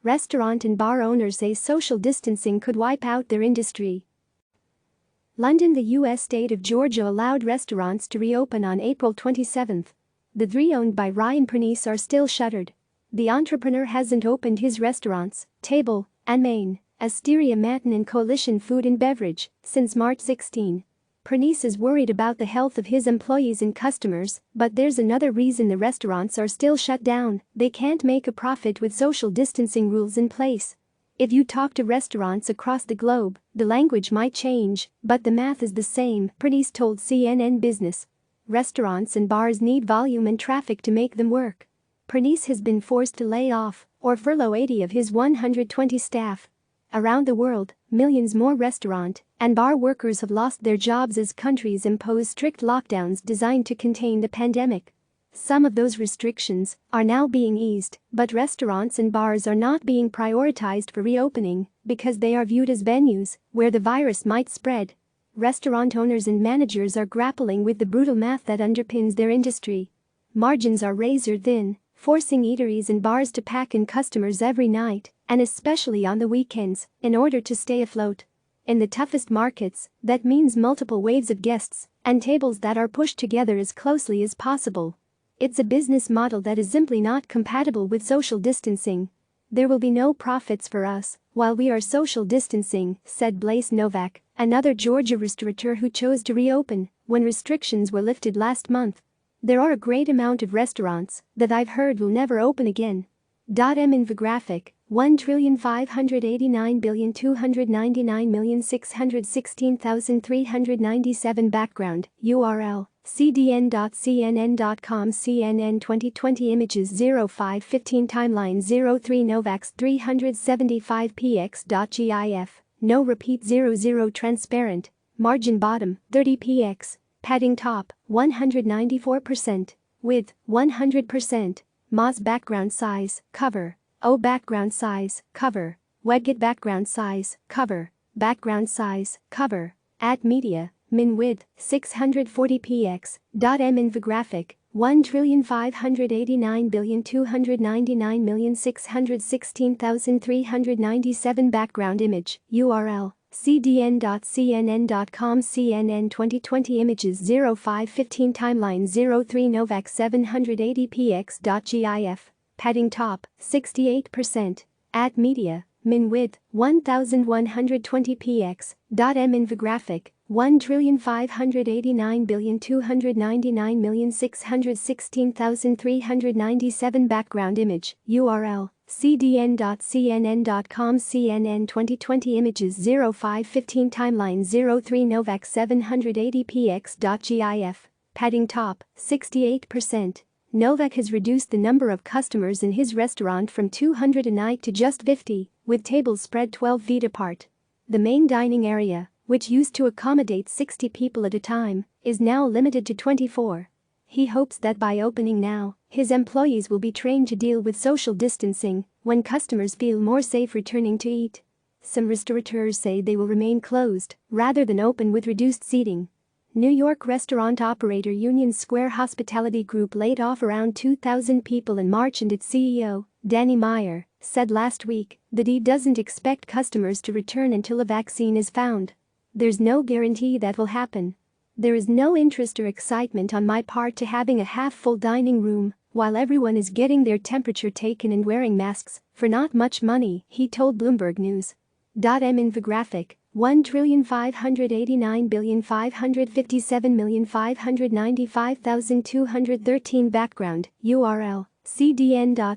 Restaurant and bar owners say social distancing could wipe out their industry. London. The U.S. state of Georgia allowed restaurants to reopen on April 27. The three owned by Ryan Pernice are still shuttered. The entrepreneur hasn't opened his restaurants, Table and Main, Osteria, Mattone and Coalition Food and Beverage, since March 16. Pernice is worried about the health of his employees and customers, but there's another reason the restaurants are still shut down: they can't make a profit with social distancing rules in place. If you talk to restaurants across the globe, the language might change, but the math is the same, Pernice told CNN Business. Restaurants and bars need volume and traffic to make them work. Pernice has been forced to lay off or furlough 80 of his 120 staff. Around the world, millions more restaurant and bar workers have lost their jobs as countries impose strict lockdowns designed to contain the pandemic. Some of those restrictions are now being eased, but restaurants and bars are not being prioritized for reopening because they are viewed as venues where the virus might spread. Restaurant owners and managers are grappling with the brutal math that underpins their industry. Margins are razor thin, forcing eateries and bars to pack in customers every night, and especially on the weekends, in order to stay afloat. In the toughest markets, that means multiple waves of guests and tables that are pushed together as closely as possible. It's a business model that is simply not compatible with social distancing. There will be no profits for us while we are social distancing, said Blaise Novak, another Georgia restaurateur who chose to reopen when restrictions were lifted last month. There are a great amount of restaurants that I've heard will never open again. Infographic: 1,589,299,616,397 background, URL, cdn.cnn.com CNN 2020 images 0515 timeline 03 Novaks 375px.gif, no repeat 00 transparent, margin bottom, 30px, padding top, 194%, width, 100%, Moz background size, cover, O background size, cover, Wedget background size, cover, background size, cover, at media, min width, 640px, .m infographic, 1,589,299,616,397 background image, URL, cdn.cnn.com CNN 2020 images 0515 timeline 03 Novak 780px.gif, padding top, 68%, at media, min width, 1120px, .m infographic, 1,589,299,616,397 background image, URL, cdn.cnn.com CNN 2020 images 0515 timeline 03 Novak 780px.gif, padding top, 68%. Novak has reduced the number of customers in his restaurant from 200 a night to just 50, with tables spread 12 feet apart. The main dining area, which used to accommodate 60 people at a time, is now limited to 24. He hopes that by opening now, his employees will be trained to deal with social distancing when customers feel more safe returning to eat. Some restaurateurs say they will remain closed rather than open with reduced seating. New York restaurant operator Union Square Hospitality Group laid off around 2,000 people in March, and its CEO, Danny Meyer, said last week that he doesn't expect customers to return until a vaccine is found. There's no guarantee that will happen. There is no interest or excitement on my part to having a half-full dining room while everyone is getting their temperature taken and wearing masks for not much money, he told Bloomberg News. M infographic, 1,589,557,595,213 background, URL, cdn.cnn.com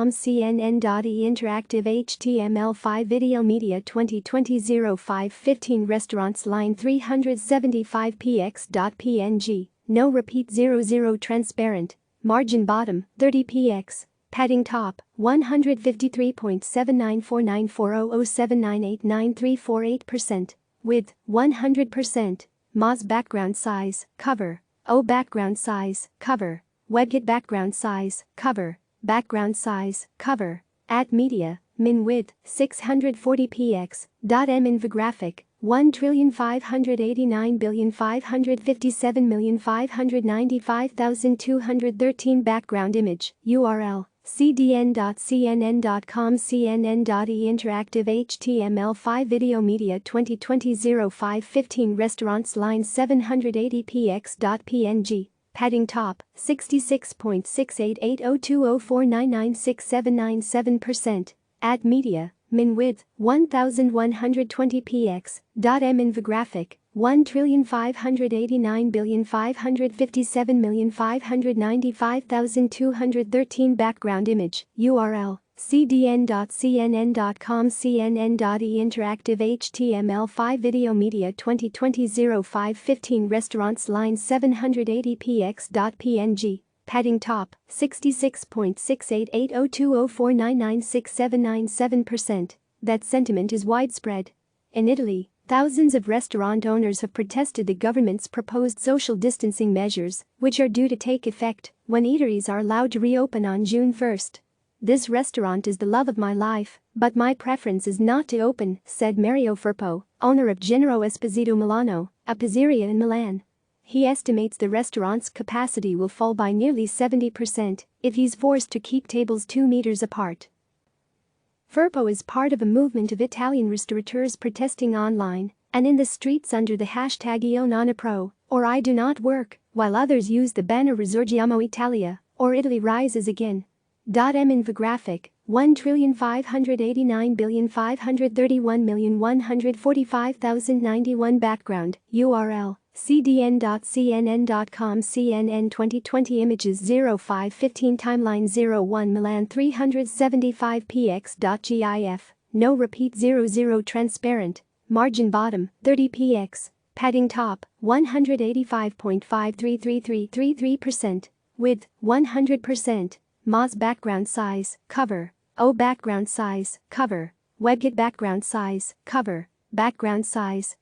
cnn.e interactive HTML5 video media 2020 0515 restaurants line 375px.png, no repeat 00 transparent, margin bottom, 30px, padding top, 153.79494007989348%, width, 100%, Moz background size, cover, O background size, cover, Wedget background size, cover, background size, cover, at media, min width, 640px, .m infographic, 1,589,557,595,213 background image, URL, cdn.cnn.com cnn.e interactive HTML5 video media 2020-05-15 restaurants line 780px.png padding top 66.688020499679.7% at media min width 1120px .m infographic 1,589,557,595,213 background image URL cdn.cnn.com cnn.e interactive HTML5 video media 2020-05-15 restaurants line 780px.png padding top 66.688020499679.7%. That sentiment is widespread. In Italy, thousands of restaurant owners have protested the government's proposed social distancing measures, which are due to take effect when eateries are allowed to reopen on June 1. "This restaurant is the love of my life, but my preference is not to open," said Mario Firpo, owner of Gennaro Esposito Milano, a pizzeria in Milan. He estimates the restaurant's capacity will fall by nearly 70% if he's forced to keep tables 2 meters apart. Firpo is part of a movement of Italian restaurateurs protesting online and in the streets under the hashtag Io non appro, or I do not work, while others use the banner Risorgiamo Italia, or Italy rises again. M infographic 1,589,531,145,091 background URL cdn.cnn.com CNN 2020 images 0515 timeline 01 Milan 375px.gif no repeat 00 transparent margin bottom 30px padding top 185.533333% width 100% Moz background size cover O background size cover WebKit background size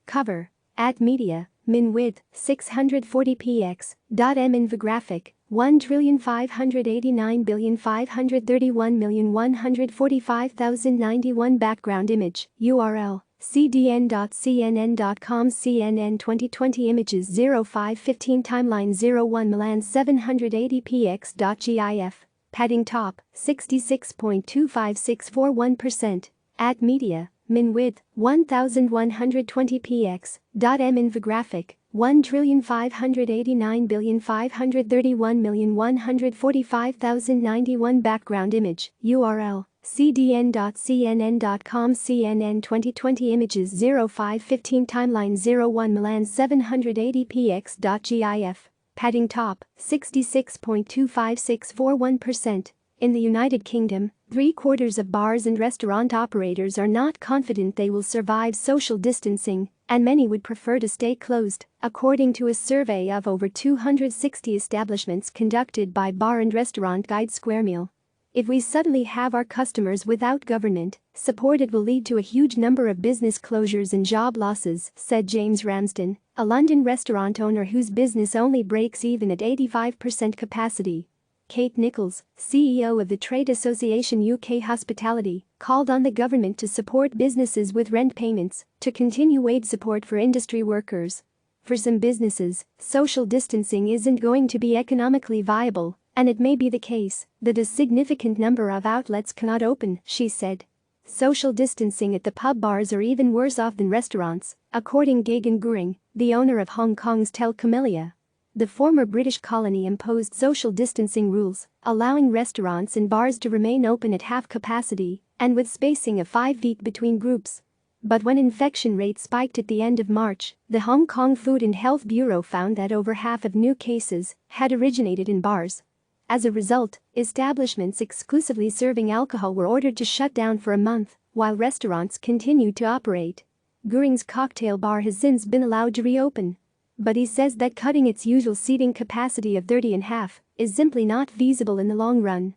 cover at media min width 640px .m infographic 1,589,531,145,091 background image URL cdn.cnn.com CNN 2020 images 0515 timeline 01 Milan 780px.gif padding top 66.25641% at media min width 1120px .m infographic 1,589,531,145,091 background image URL cdn.cnn.com CNN 2020 images 0515 timeline 01 Milan 780px.gif padding top 66.25641%. In the United Kingdom, 3/4 of bars and restaurant operators are not confident they will survive social distancing, and many would prefer to stay closed, according to a survey of over 260 establishments conducted by bar and restaurant guide Squaremeal. "If we suddenly have our customers without government support, it will lead to a huge number of business closures and job losses," said James Ramsden, a London restaurant owner whose business only breaks even at 85% capacity. Kate Nichols, CEO of the trade association UK Hospitality, called on the government to support businesses with rent payments to continue wage support for industry workers. "For some businesses, social distancing isn't going to be economically viable, and it may be the case that a significant number of outlets cannot open," she said. "Social distancing at the pub bars are even worse off than restaurants," according to Gagan Guring, the owner of Hong Kong's Tel Camellia. The former British colony imposed social distancing rules, allowing restaurants and bars to remain open at half capacity and with spacing of 5 feet between groups. But when infection rates spiked at the end of March, the Hong Kong Food and Health Bureau found that over half of new cases had originated in bars. As a result, establishments exclusively serving alcohol were ordered to shut down for a month, while restaurants continued to operate. Guring's cocktail bar has since been allowed to reopen. But he says that cutting its usual seating capacity of 30 in half is simply not feasible in the long run.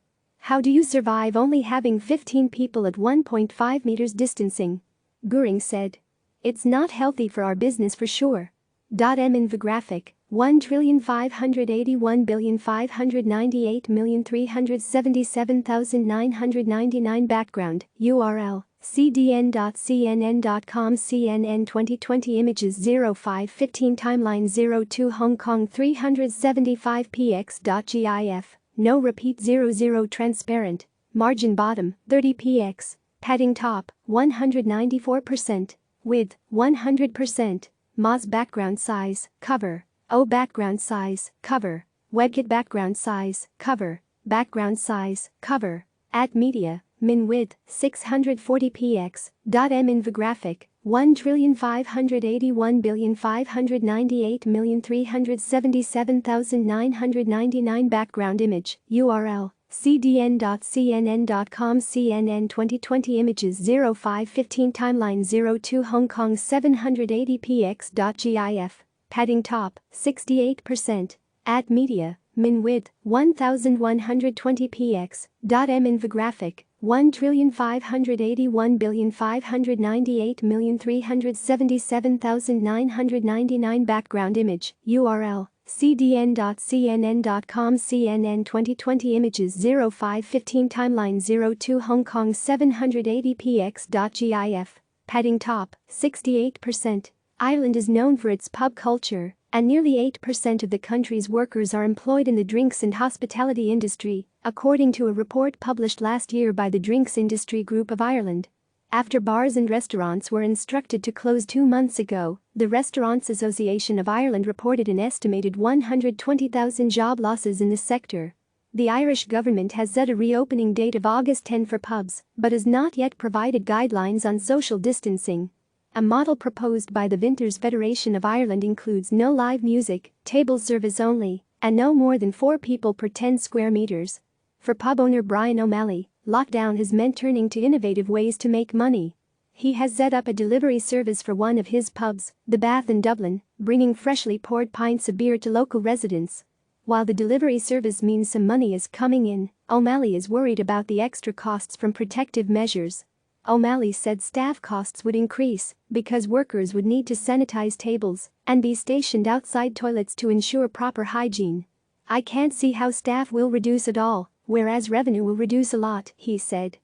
"How do you survive only having 15 people at 1.5 meters distancing?" Guring said. "It's not healthy for our business for sure." M infographic 1,581,598,377,999 background URL cdn.cnn.com CNN 2020 images 0515 timeline 02 Hong Kong 375px.gif no repeat 00 transparent, margin bottom 30px, padding top 194%, width 100%, Moz background size, cover, O background size, cover, WebKit background size, cover, background size, cover, at media, min width 640px, .m infographic 1,581,598,377,999 background image, URL, cdn.cnn.com CNN 2020 images 0515 timeline 02 Hong Kong 780px.gif, padding top, 68%, at media, min width, 1120px, .m infographic, 1,581,598,377,999 background image, URL, cdn.cnn.com CNN 2020 images 0515 timeline 02 Hong Kong 780px.gif, padding top, 68%. Ireland is known for its pub culture, and nearly 8% of the country's workers are employed in the drinks and hospitality industry, according to a report published last year by the Drinks Industry Group of Ireland. After bars and restaurants were instructed to close 2 months ago, the Restaurants Association of Ireland reported an estimated 120,000 job losses in the sector. The Irish government has set a reopening date of August 10 for pubs, but has not yet provided guidelines on social distancing. A model proposed by the Vintners Federation of Ireland includes no live music, table service only, and no more than 4 people per 10 square meters. For pub owner Brian O'Malley, lockdown has meant turning to innovative ways to make money. He has set up a delivery service for one of his pubs, the Bath in Dublin, bringing freshly poured pints of beer to local residents. While the delivery service means some money is coming in, O'Malley is worried about the extra costs from protective measures. O'Malley said staff costs would increase because workers would need to sanitize tables and be stationed outside toilets to ensure proper hygiene. "I can't see how staff will reduce at all, whereas revenue will reduce a lot," he said.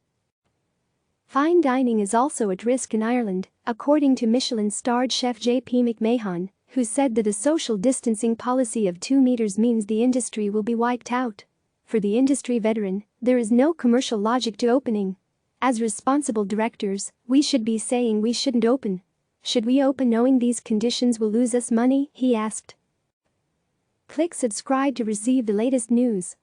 Fine dining is also at risk in Ireland, according to Michelin-starred chef J.P. McMahon, who said that a social distancing policy of 2 meters means the industry will be wiped out. For the industry veteran, there is no commercial logic to opening. As responsible directors, we should be saying we shouldn't open. Should we open knowing these conditions will lose us money? He asked. Click subscribe to receive the latest news.